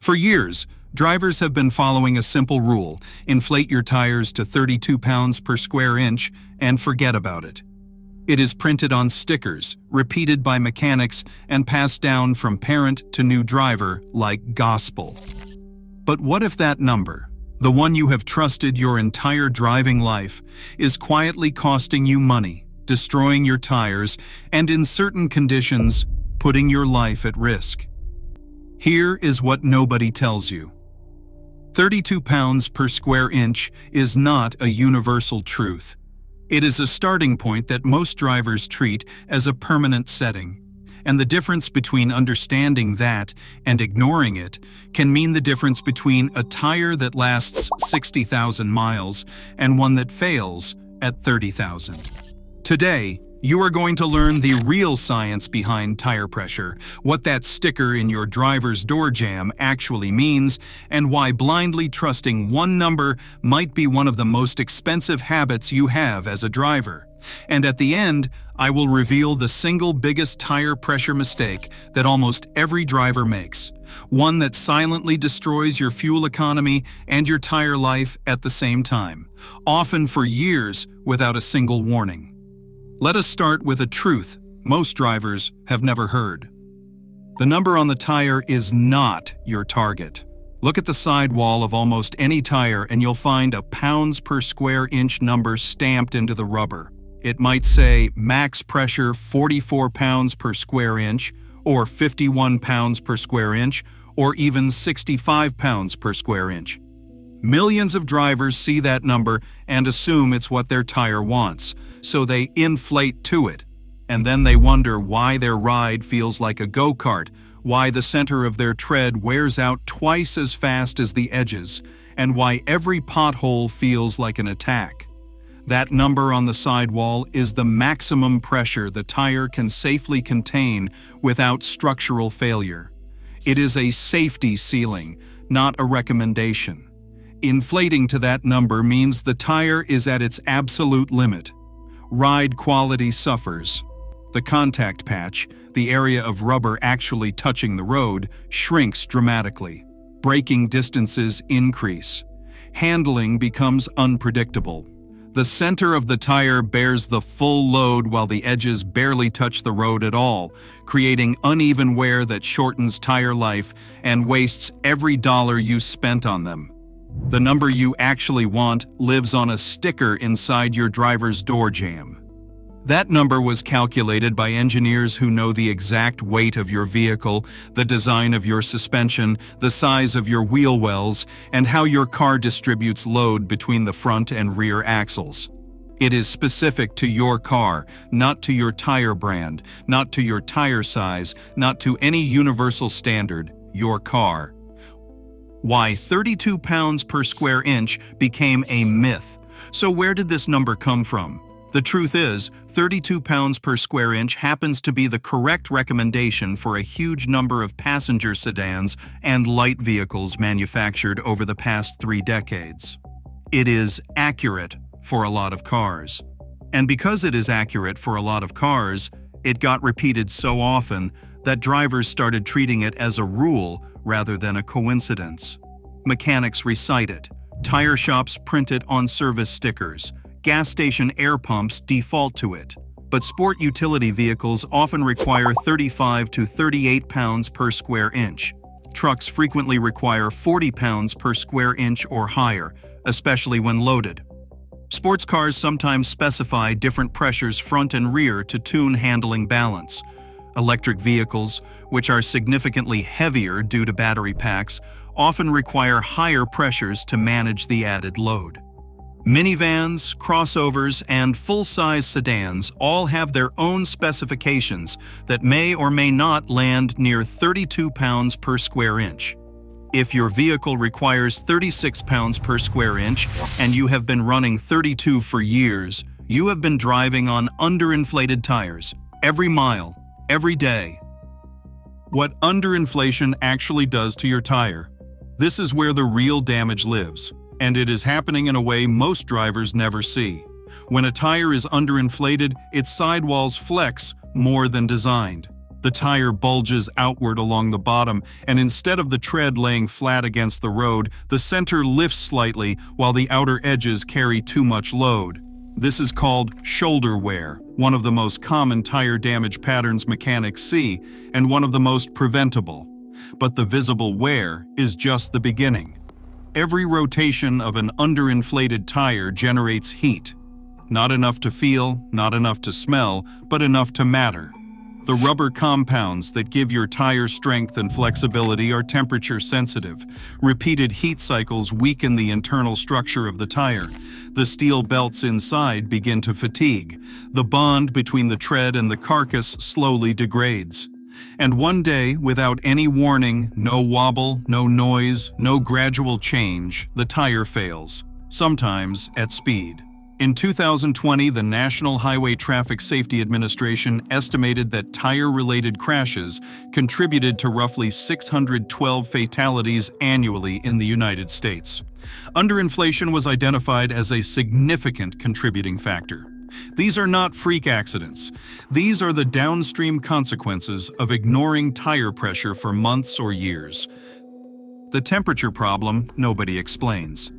For years, drivers have been following a simple rule: inflate your tires to 32 pounds per square inch and forget about it. It is printed on stickers, repeated by mechanics, and passed down from parent to new driver like gospel. But what if that number, the one you have trusted your entire driving life, is quietly costing you money, destroying your tires, and in certain conditions, putting your life at risk? Here is what nobody tells you. 32 pounds per square inch is not a universal truth. It is a starting point that most drivers treat as a permanent setting. And the difference between understanding that and ignoring it can mean the difference between a tire that lasts 60,000 miles and one that fails at 30,000. Today, you are going to learn the real science behind tire pressure, what that sticker in your driver's door jamb actually means, and why blindly trusting one number might be one of the most expensive habits you have as a driver. And at the end, I will reveal the single biggest tire pressure mistake that almost every driver makes, one that silently destroys your fuel economy and your tire life at the same time, often for years without a single warning. Let us start with a truth most drivers have never heard. The number on the tire is not your target. Look at the sidewall of almost any tire and you'll find a pounds per square inch number stamped into the rubber. It might say max pressure 44 pounds per square inch, or 51 pounds per square inch, or even 65 pounds per square inch. Millions of drivers see that number and assume it's what their tire wants, so they inflate to it. And then they wonder why their ride feels like a go-kart, why the center of their tread wears out twice as fast as the edges, and why every pothole feels like an attack. That number on the sidewall is the maximum pressure the tire can safely contain without structural failure. It is a safety ceiling, not a recommendation. Inflating to that number means the tire is at its absolute limit. Ride quality suffers. The contact patch, the area of rubber actually touching the road, shrinks dramatically. Braking distances increase. Handling becomes unpredictable. The center of the tire bears the full load while the edges barely touch the road at all, creating uneven wear that shortens tire life and wastes every dollar you spent on them. The number you actually want lives on a sticker inside your driver's door jamb. That number was calculated by engineers who know the exact weight of your vehicle, the design of your suspension, the size of your wheel wells, and how your car distributes load between the front and rear axles. It is specific to your car, not to your tire brand, not to your tire size, not to any universal standard, your car. Why 32 pounds per square inch became a myth. So where did this number come from? The truth is, 32 pounds per square inch happens to be the correct recommendation for a huge number of passenger sedans and light vehicles manufactured over the past 3 decades. It is accurate for a lot of cars. And because it is accurate for a lot of cars, it got repeated so often that drivers started treating it as a rule rather than a coincidence. Mechanics recite it. Tire shops print it on service stickers. Gas station air pumps default to it. But sport utility vehicles often require 35 to 38 pounds per square inch. Trucks frequently require 40 pounds per square inch or higher, especially when loaded. Sports cars sometimes specify different pressures front and rear to tune handling balance. Electric vehicles, which are significantly heavier due to battery packs, often require higher pressures to manage the added load. Minivans, crossovers, and full-size sedans all have their own specifications that may or may not land near 32 pounds per square inch. If your vehicle requires 36 pounds per square inch and you have been running 32 for years, you have been driving on underinflated tires every mile, every day. What underinflation actually does to your tire. This is where the real damage lives, and it is happening in a way most drivers never see. When a tire is underinflated, its sidewalls flex more than designed. The tire bulges outward along the bottom, and instead of the tread laying flat against the road, the center lifts slightly while the outer edges carry too much load. This is called shoulder wear, one of the most common tire damage patterns mechanics see, and one of the most preventable. But the visible wear is just the beginning. Every rotation of an underinflated tire generates heat. Not enough to feel, not enough to smell, but enough to matter. The rubber compounds that give your tire strength and flexibility are temperature sensitive. Repeated heat cycles weaken the internal structure of the tire. The steel belts inside begin to fatigue. The bond between the tread and the carcass slowly degrades. And one day, without any warning, no wobble, no noise, no gradual change, the tire fails, sometimes at speed. In 2020, the National Highway Traffic Safety Administration estimated that tire-related crashes contributed to roughly 612 fatalities annually in the United States. Underinflation was identified as a significant contributing factor. These are not freak accidents. These are the downstream consequences of ignoring tire pressure for months or years. The temperature problem nobody explains.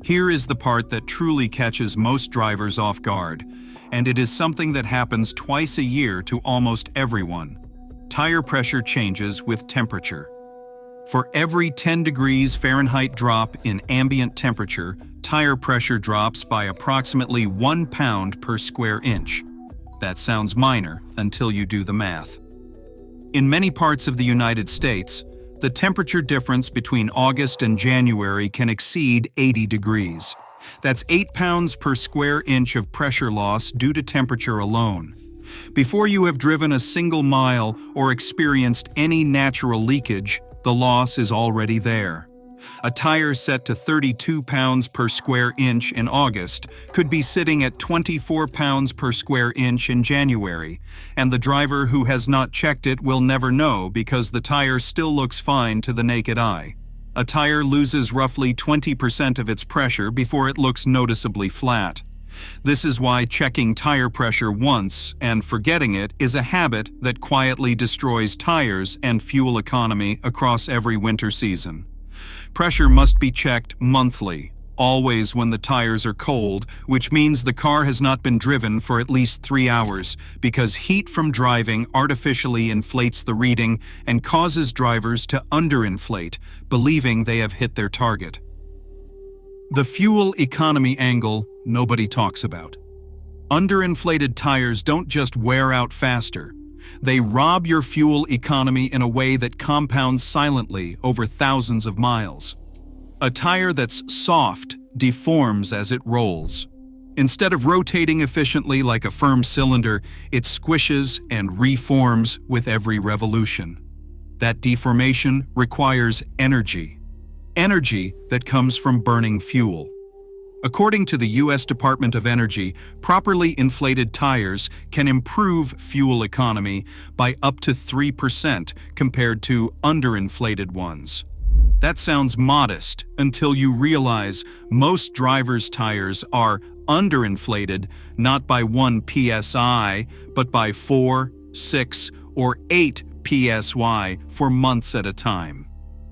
Here is the part that truly catches most drivers off guard, and it is something that happens twice a year to almost everyone. Tire pressure changes with temperature. For every 10 degrees Fahrenheit drop in ambient temperature, tire pressure drops by approximately 1 pound per square inch. That sounds minor until you do the math. In many parts of the United States, the temperature difference between August and January can exceed 80 degrees. That's 8 pounds per square inch of pressure loss due to temperature alone. Before you have driven a single mile or experienced any natural leakage, the loss is already there. A tire set to 32 pounds per square inch in August could be sitting at 24 pounds per square inch in January, and the driver who has not checked it will never know because the tire still looks fine to the naked eye. A tire loses roughly 20% of its pressure before it looks noticeably flat. This is why checking tire pressure once and forgetting it is a habit that quietly destroys tires and fuel economy across every winter season. Pressure must be checked monthly, always when the tires are cold, which means the car has not been driven for at least 3 hours, because heat from driving artificially inflates the reading and causes drivers to underinflate, believing they have hit their target. The fuel economy angle nobody talks about. Underinflated tires don't just wear out faster. They rob your fuel economy in a way that compounds silently over thousands of miles. A tire that's soft deforms as it rolls. Instead of rotating efficiently like a firm cylinder, it squishes and reforms with every revolution. That deformation requires energy. Energy that comes from burning fuel. According to the U.S. Department of Energy, properly inflated tires can improve fuel economy by up to 3% compared to underinflated ones. That sounds modest until you realize most drivers' tires are underinflated not by 1 PSI, but by 4, 6, or 8 PSY for months at a time.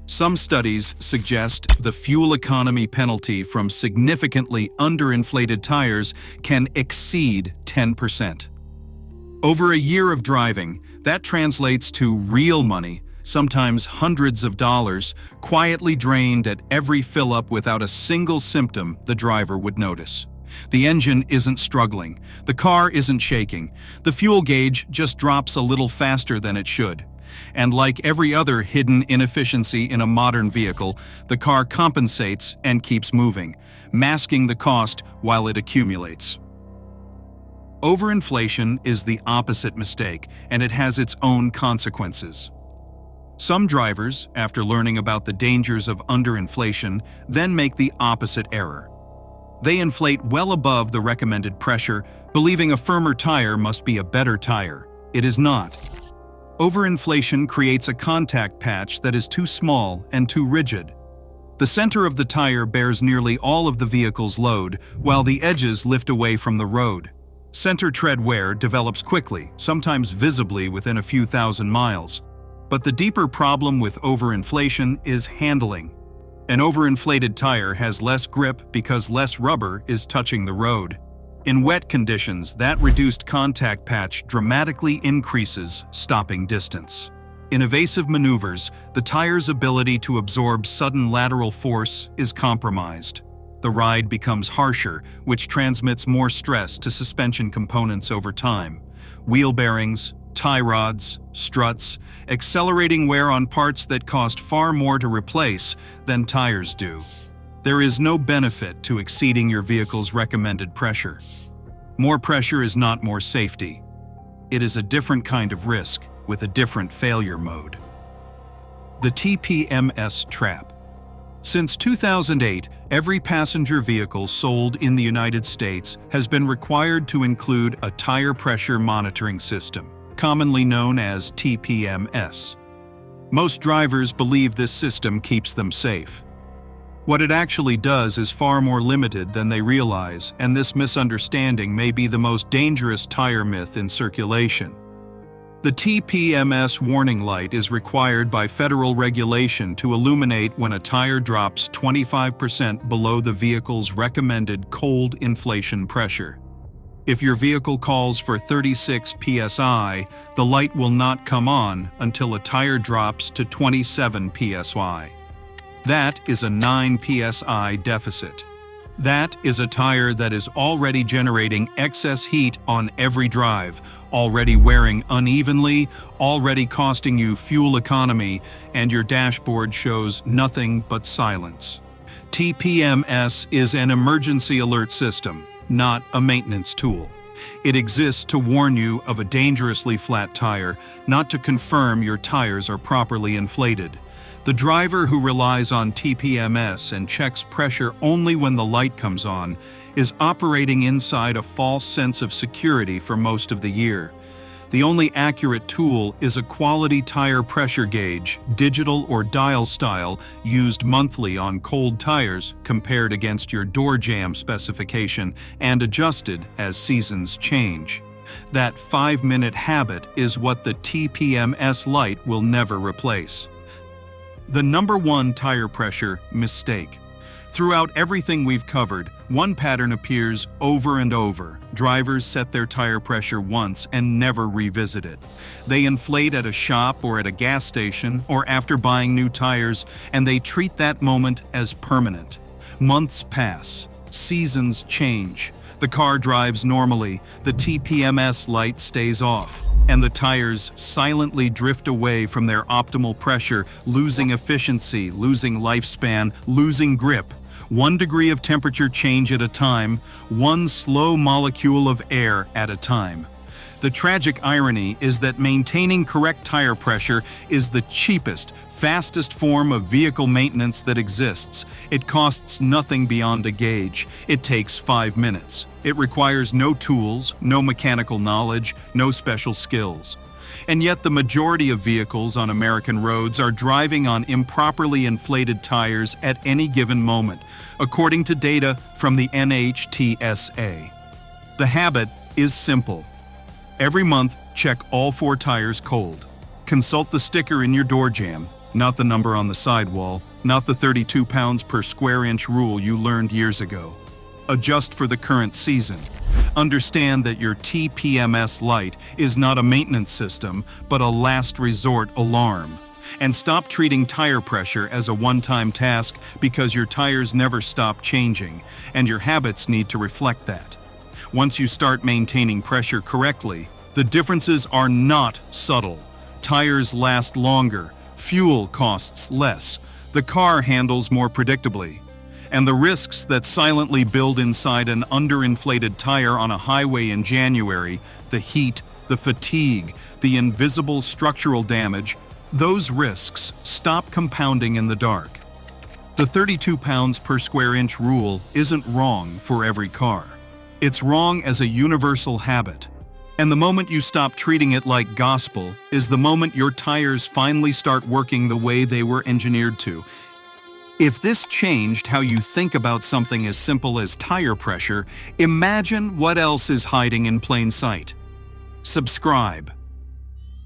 Some studies suggest the fuel economy penalty from significantly underinflated tires can exceed 10%. Over a year of driving, that translates to real money, sometimes hundreds of dollars, quietly drained at every fill-up without a single symptom the driver would notice. The engine isn't struggling, the car isn't shaking, the fuel gauge just drops a little faster than it should. And like every other hidden inefficiency in a modern vehicle, the car compensates and keeps moving, masking the cost while it accumulates. Overinflation is the opposite mistake, and it has its own consequences. Some drivers, after learning about the dangers of underinflation, then make the opposite error. They inflate well above the recommended pressure, believing a firmer tire must be a better tire. It is not. Overinflation creates a contact patch that is too small and too rigid. The center of the tire bears nearly all of the vehicle's load, while the edges lift away from the road. Center tread wear develops quickly, sometimes visibly within a few thousand miles. But the deeper problem with overinflation is handling. An overinflated tire has less grip because less rubber is touching the road. In wet conditions, that reduced contact patch dramatically increases stopping distance. In evasive maneuvers, the tire's ability to absorb sudden lateral force is compromised. The ride becomes harsher, which transmits more stress to suspension components over time. Wheel bearings, tie rods, struts, accelerating wear on parts that cost far more to replace than tires do. There is no benefit to exceeding your vehicle's recommended pressure. More pressure is not more safety. It is a different kind of risk with a different failure mode. The TPMS trap. Since 2008, every passenger vehicle sold in the United States has been required to include a tire pressure monitoring system, commonly known as TPMS. Most drivers believe this system keeps them safe. What it actually does is far more limited than they realize, and this misunderstanding may be the most dangerous tire myth in circulation. The TPMS warning light is required by federal regulation to illuminate when a tire drops 25% below the vehicle's recommended cold inflation pressure. If your vehicle calls for 36 PSI, the light will not come on until a tire drops to 27 PSI. That is a 9 PSI deficit. That is a tire that is already generating excess heat on every drive, already wearing unevenly, already costing you fuel economy, and your dashboard shows nothing but silence. TPMS is an emergency alert system, not a maintenance tool. It exists to warn you of a dangerously flat tire, not to confirm your tires are properly inflated. The driver who relies on TPMS and checks pressure only when the light comes on is operating inside a false sense of security for most of the year. The only accurate tool is a quality tire pressure gauge, digital or dial style, used monthly on cold tires compared against your door jamb specification and adjusted as seasons change. That 5-minute habit is what the TPMS light will never replace. The number one tire pressure mistake. Throughout everything we've covered, one pattern appears over and over. Drivers set their tire pressure once and never revisit it. They inflate at a shop or at a gas station or after buying new tires, and they treat that moment as permanent. Months pass. Seasons change. The car drives normally, the TPMS light stays off, and the tires silently drift away from their optimal pressure, losing efficiency, losing lifespan, losing grip. 1 degree of temperature change at a time, one slow molecule of air at a time. The tragic irony is that maintaining correct tire pressure is the cheapest, fastest form of vehicle maintenance that exists. It costs nothing beyond a gauge. It takes 5 minutes. It requires no tools, no mechanical knowledge, no special skills. And yet the majority of vehicles on American roads are driving on improperly inflated tires at any given moment, according to data from the NHTSA. The habit is simple. Every month, check all 4 tires cold. Consult the sticker in your door jamb, not the number on the sidewall, not the 32 pounds per square inch rule you learned years ago. Adjust for the current season. Understand that your TPMS light is not a maintenance system, but a last resort alarm. And stop treating tire pressure as a one-time task because your tires never stop changing, and your habits need to reflect that. Once you start maintaining pressure correctly, the differences are not subtle. Tires last longer, fuel costs less, the car handles more predictably. And the risks that silently build inside an underinflated tire on a highway in January, the heat, the fatigue, the invisible structural damage, those risks stop compounding in the dark. The 32 pounds per square inch rule isn't wrong for every car. It's wrong as a universal habit. And the moment you stop treating it like gospel is the moment your tires finally start working the way they were engineered to. If this changed how you think about something as simple as tire pressure, imagine what else is hiding in plain sight. Subscribe.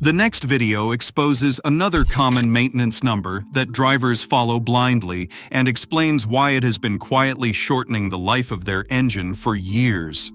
The next video exposes another common maintenance number that drivers follow blindly and explains why it has been quietly shortening the life of their engine for years.